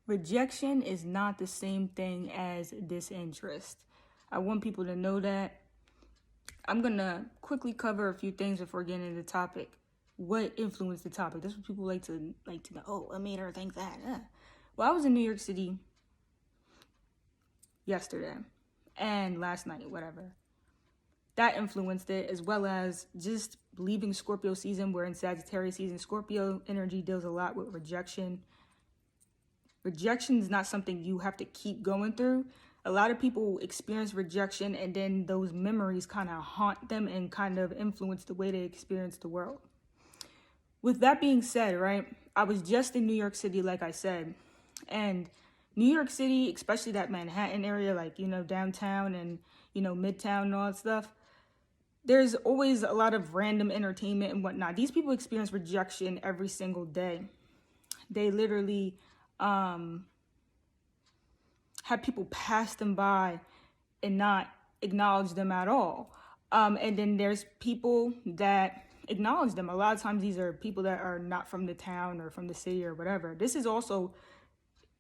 Rejection is not the same thing as disinterest. I want people to know that. I'm going to quickly cover a few things before getting into the topic. What influenced the topic? That's what people like to know. Oh, I made her think that. Well, I was in New York City yesterday and last night, whatever. That influenced it, as well as just leaving Scorpio season. We're in Sagittarius season. Scorpio energy deals a lot with rejection. Rejection is not something you have to keep going through. A lot of people experience rejection and then those memories kind of haunt them and kind of influence the way they experience the world. With that being said, right, I was just in New York City, like I said, and New York City, especially that Manhattan area, like, downtown and, Midtown and all that stuff, there's always a lot of random entertainment and whatnot. These people experience rejection every single day. They literally have people pass them by and not acknowledge them at all. And then there's people that acknowledge them. A lot of times these are people that are not from the town or from the city or whatever. This is also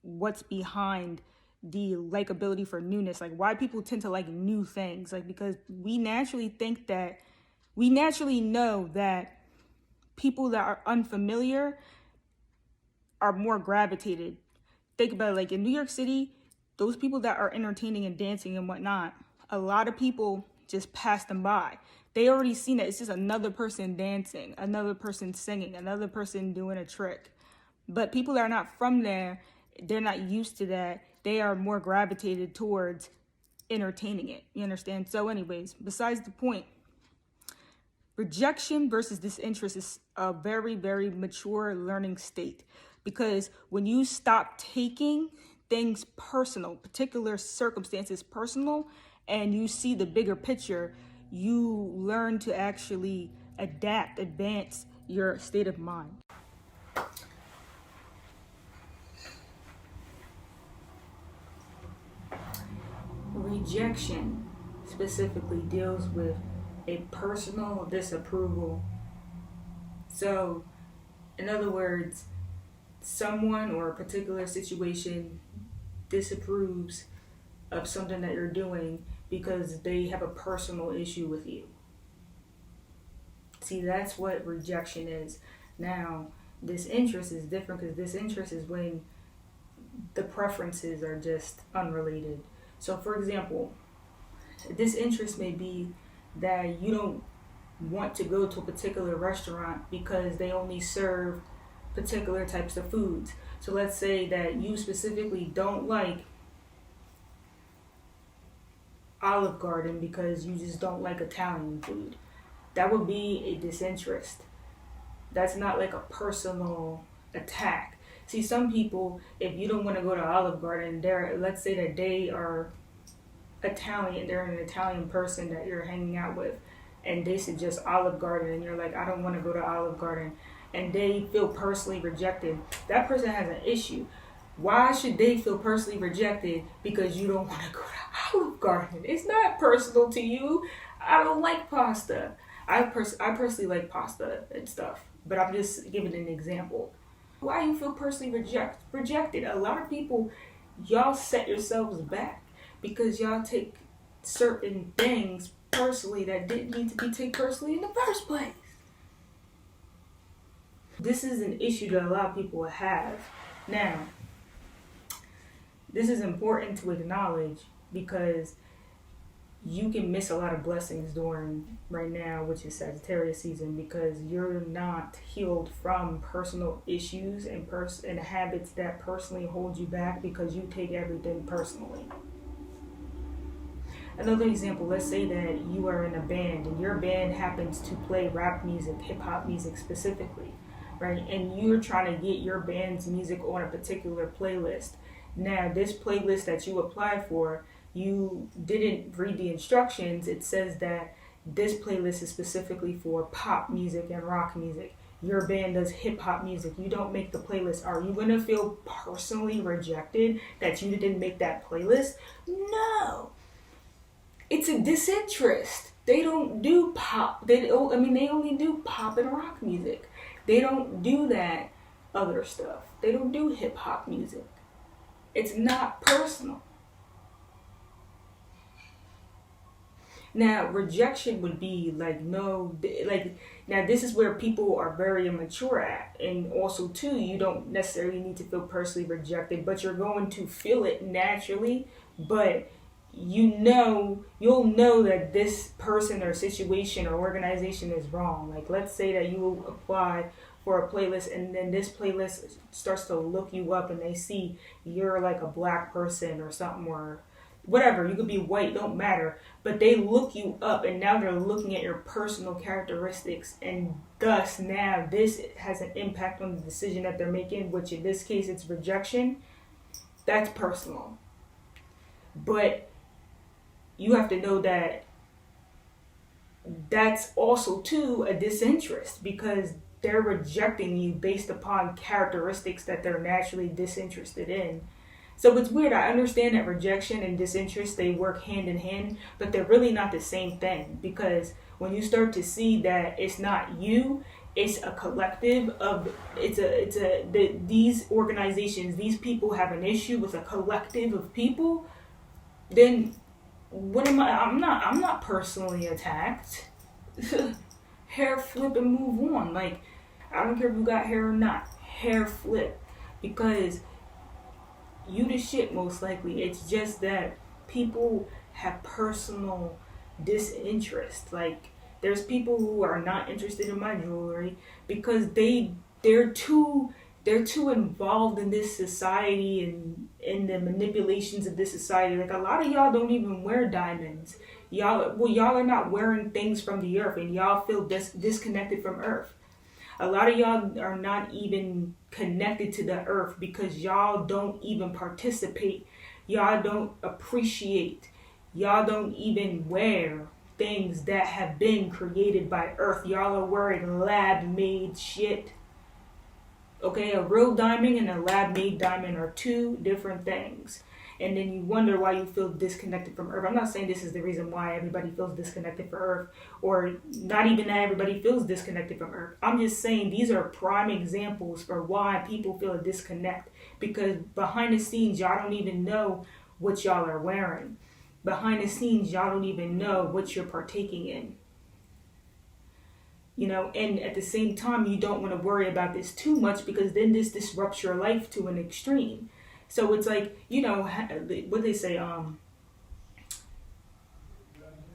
what's behind the likability for newness, like why people tend to like new things, like because we naturally know that people that are unfamiliar are more gravitated. Think about it, like in New York City, those people that are entertaining and dancing and whatnot, a lot of people just pass them by. They already seen that it's just another person dancing, another person singing, another person doing a trick. But people that are not from there, they're not used to that. They are more gravitated towards entertaining it. You understand? So anyways, besides the point, rejection versus disinterest is a very, very mature learning state. Because when you stop taking things personal, particular circumstances personal, and you see the bigger picture, you learn to actually advance your state of mind. Rejection specifically deals with a personal disapproval. So, in other words, someone or a particular situation disapproves of something that you're doing because they have a personal issue with you. See, that's what rejection is. Now, disinterest is different because disinterest is when the preferences are just unrelated. So, for example, disinterest may be that you don't want to go to a particular restaurant because they only serve particular types of foods. So let's say that you specifically don't like Olive Garden because you just don't like Italian food. That would be a disinterest. That's not like a personal attack. See, some people, if you don't want to go to Olive Garden, let's say that they are Italian, they're an Italian person that you're hanging out with, and they suggest Olive Garden, and you're like, I don't want to go to Olive Garden, and they feel personally rejected. That person has an issue. Why should they feel personally rejected because you don't want to go to Olive Garden? It's not personal to you. I don't like pasta. I personally like pasta and stuff, but I'm just giving an example. Why you feel personally rejected? A lot of people, y'all set yourselves back because y'all take certain things personally that didn't need to be taken personally in the first place. This is an issue that a lot of people have. Now, this is important to acknowledge because you can miss a lot of blessings during right now, which is Sagittarius season, because you're not healed from personal issues and habits that personally hold you back because you take everything personally. Another example, let's say that you are in a band and your band happens to play rap music, hip hop music specifically, right? And you're trying to get your band's music on a particular playlist. Now, this playlist that you apply for, you didn't read the instructions. It says that this playlist is specifically for pop music and rock music. Your band does hip hop music. You don't make the playlist. Are you going to feel personally rejected that you didn't make that playlist? No. It's a disinterest. They don't do pop. They only do pop and rock music. They don't do that other stuff. They don't do hip hop music. It's not personal. Now, rejection would be like, no, like, now this is where people are very immature at. And also, too, you don't necessarily need to feel personally rejected, but you're going to feel it naturally. But you'll know that this person or situation or organization is wrong. Like, let's say that you will apply for a playlist, and then this playlist starts to look you up and they see you're like a black person or something, or whatever, you could be white, don't matter, but they look you up and now they're looking at your personal characteristics, and thus now this has an impact on the decision that they're making, which in this case it's rejection. That's personal. But you have to know that that's also too a disinterest, because they're rejecting you based upon characteristics that they're naturally disinterested in. So it's weird. I understand that rejection and disinterest, they work hand in hand, but they're really not the same thing, because when you start to see that it's not you, it's a collective of, these organizations, these people have an issue with a collective of people, then what am I? I'm not personally attacked. Hair flip and move on. Like, I don't care if you got hair or not. Hair flip, because you the shit most likely. It's just that people have personal disinterest. Like, there's people who are not interested in my jewelry because they're too involved in this society and in the manipulations of this society. Like, a lot of y'all don't even wear diamonds. Y'all are not wearing things from the earth, and y'all feel disconnected from earth. A lot of y'all are not even connected to the earth because y'all don't even participate. Y'all don't appreciate. Y'all don't even wear things that have been created by earth. Y'all are wearing lab-made shit. Okay, a real diamond and a lab-made diamond are two different things. And then you wonder why you feel disconnected from earth. I'm not saying this is the reason why everybody feels disconnected from earth, or not even that everybody feels disconnected from earth. I'm just saying these are prime examples for why people feel a disconnect, because behind the scenes, y'all don't even know what y'all are wearing. Behind the scenes, y'all don't even know what you're partaking in. You know, and at the same time, you don't want to worry about this too much, because then this disrupts your life to an extreme. So it's like, you know, what they say,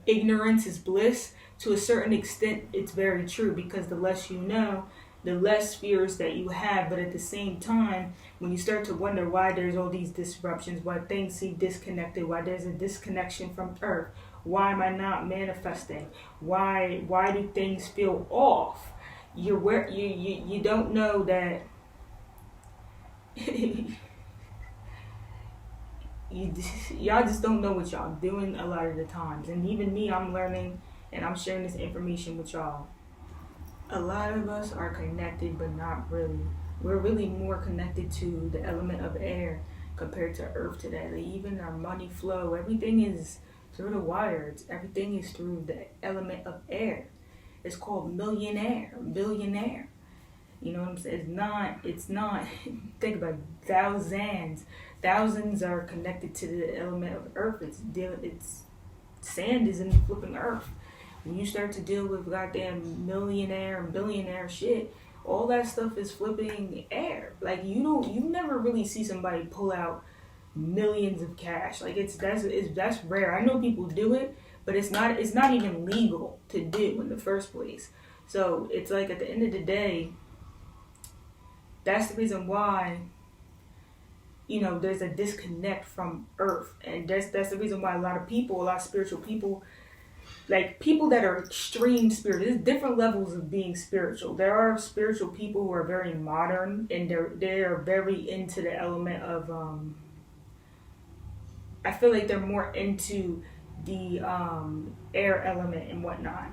ignorance is bliss. To a certain extent, it's very true, because the less you know, the less fears that you have. But at the same time, when you start to wonder why there's all these disruptions, why things seem disconnected, why there's a disconnection from earth, why am I not manifesting? Why do things feel off? You don't know that y'all just don't know what y'all doing a lot of the times. And even me, I'm learning and I'm sharing this information with y'all. A lot of us are connected, but not really. We're really more connected to the element of air compared to earth today. Like, even our money flow, everything is through the wire. Everything is through the element of air. It's called millionaire, billionaire. You know what I'm saying? It's not, think about it, thousands are connected to the element of earth. It's sand is in the flipping earth. When you start to deal with goddamn millionaire and billionaire shit, all that stuff is flipping air. Like, you never really see somebody pull out millions of cash. Like, that's rare. I know people do it, but it's not even legal to do in the first place. So it's like, at the end of the day, that's the reason why, you know, there's a disconnect from earth. And that's the reason why a lot of spiritual people, like people that are extreme spirit, there's different levels of being spiritual. There are spiritual people who are very modern, and they're very into the element of, I feel like they're more into the air element and whatnot.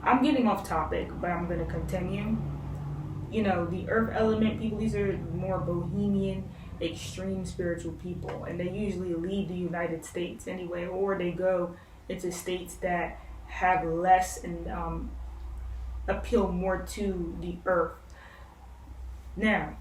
I'm getting off topic, but I'm going to continue. You know, the earth element people, these are more bohemian, extreme spiritual people, and they usually leave the United States anyway, or they go into states that have less and appeal more to the earth. Now,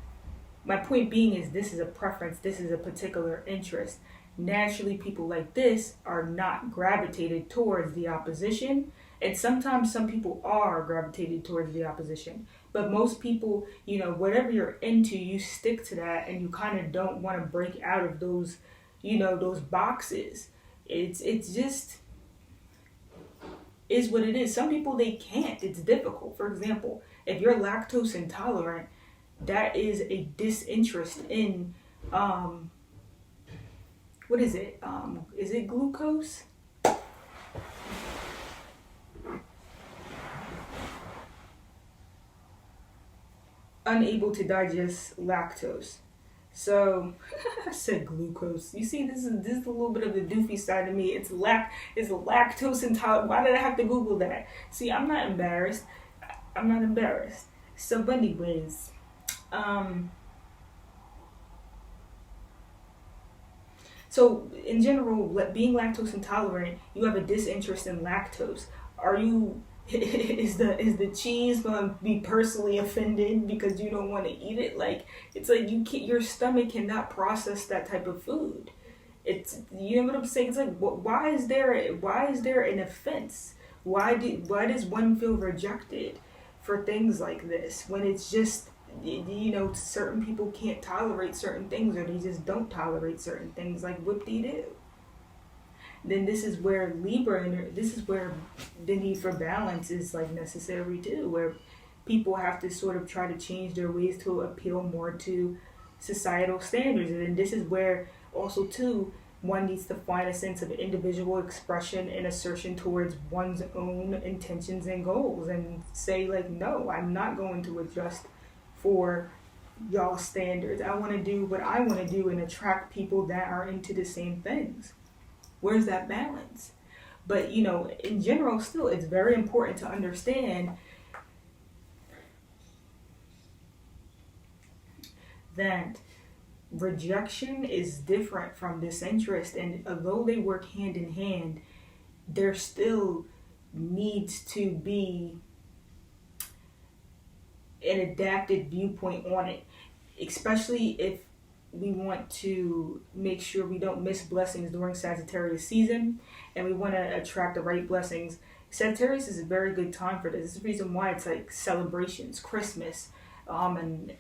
My point being is this is a preference, this is a particular interest. Naturally, people like this are not gravitated towards the opposition. And sometimes some people are gravitated towards the opposition. But most people, whatever you're into, you stick to that and you kind of don't want to break out of those, those boxes. It's just is what it is. Some people, they can't. It's difficult. For example, if you're lactose intolerant, that is a disinterest in what is it? Is it glucose? Unable to digest lactose. So I said glucose. You see, this is a little bit of the doofy side of me. It's lactose intolerant. Why did I have to Google that? See, I'm not embarrassed. I'm not embarrassed. So, but anyways, so in general, being lactose intolerant, you have a disinterest in lactose. Are you? Is the cheese gonna be personally offended because you don't want to eat it? Like, it's like your stomach cannot process that type of food. It's, you know what I'm saying? It's like, why is there an offense? Why does one feel rejected for things like this when it's just, certain people can't tolerate certain things, or they just don't tolerate certain things? Like, what do you do? Then this is where this is where the need for balance is like necessary too, where people have to sort of try to change their ways to appeal more to societal standards. And then this is where also too, one needs to find a sense of individual expression and assertion towards one's own intentions and goals, and say like, no, I'm not going to adjust for y'all standards. I want to do what I want to do and attract people that are into the same things. Where's that balance? But, in general, still, it's very important to understand that rejection is different from disinterest. And although they work hand in hand, there still needs to be an adapted viewpoint on it, especially if we want to make sure we don't miss blessings during Sagittarius season, and we want to attract the right blessings. Sagittarius is a very good time for this. This is the reason why it's like celebrations, Christmas, and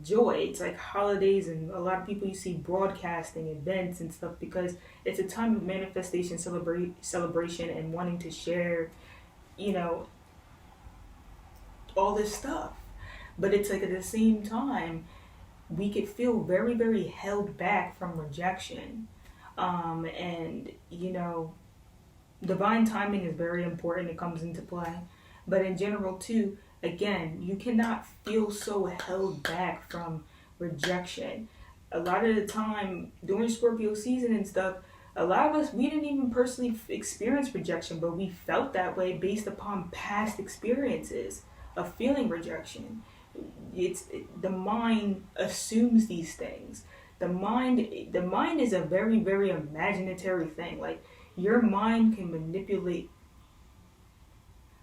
joy. It's like holidays, and a lot of people you see broadcasting events and stuff, because it's a time of manifestation, celebration, and wanting to share, all this stuff. But it's like at the same time, we could feel very, very held back from rejection. And, divine timing is very important. It comes into play. But in general, too, again, you cannot feel so held back from rejection. A lot of the time, during Scorpio season and stuff, a lot of us, we didn't even personally experience rejection, but we felt that way based upon past experiences of feeling rejection. The mind assumes these things. The mind is a very, very imaginary thing. Like, your mind can manipulate.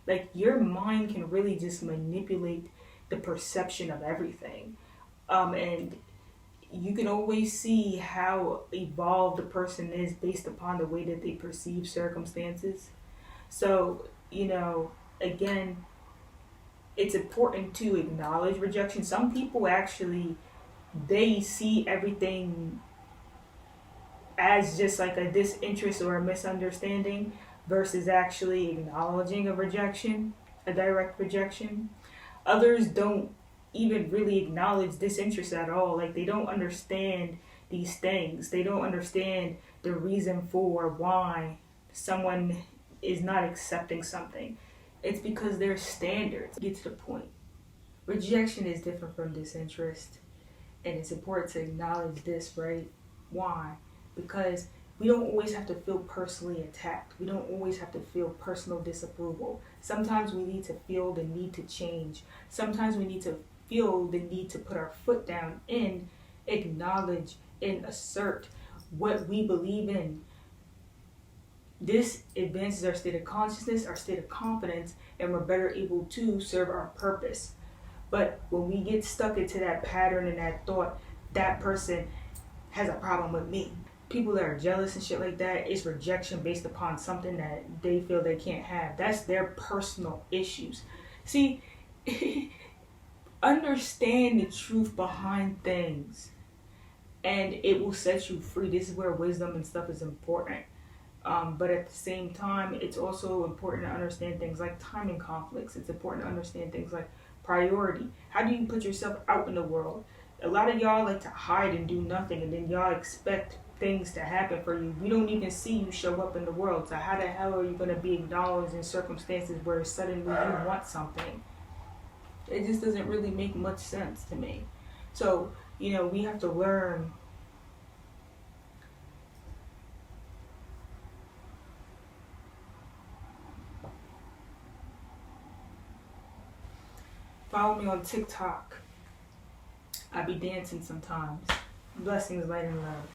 Like, your mind can really just manipulate the perception of everything. And you can always see how evolved a person is based upon the way that they perceive circumstances. So, again, it's important to acknowledge rejection. Some people actually, they see everything as just like a disinterest or a misunderstanding versus actually acknowledging a rejection, a direct rejection. Others don't even really acknowledge disinterest at all. Like, they don't understand these things. They don't understand the reason for why someone is not accepting something. It's because their standards get to the point. Rejection is different from disinterest, and it's important to acknowledge this, right? Why? Because we don't always have to feel personally attacked. We don't always have to feel personal disapproval. Sometimes we need to feel the need to change. Sometimes we need to feel the need to put our foot down and acknowledge and assert what we believe in. This advances our state of consciousness, our state of confidence, and we're better able to serve our purpose. But when we get stuck into that pattern and that thought, that person has a problem with me. People that are jealous and shit like that, it's rejection based upon something that they feel they can't have. That's their personal issues. See, understand the truth behind things and it will set you free. This is where wisdom and stuff is important. But at the same time, it's also important to understand things like timing conflicts. It's important to understand things like priority. How do you put yourself out in the world? A lot of y'all like to hide and do nothing, and then y'all expect things to happen for you. We don't even see you show up in the world. So how the hell are you going to be acknowledged in circumstances where suddenly you want something? It just doesn't really make much sense to me. So, we have to learn. Follow me on TikTok. I be dancing sometimes. Blessings, light, and love.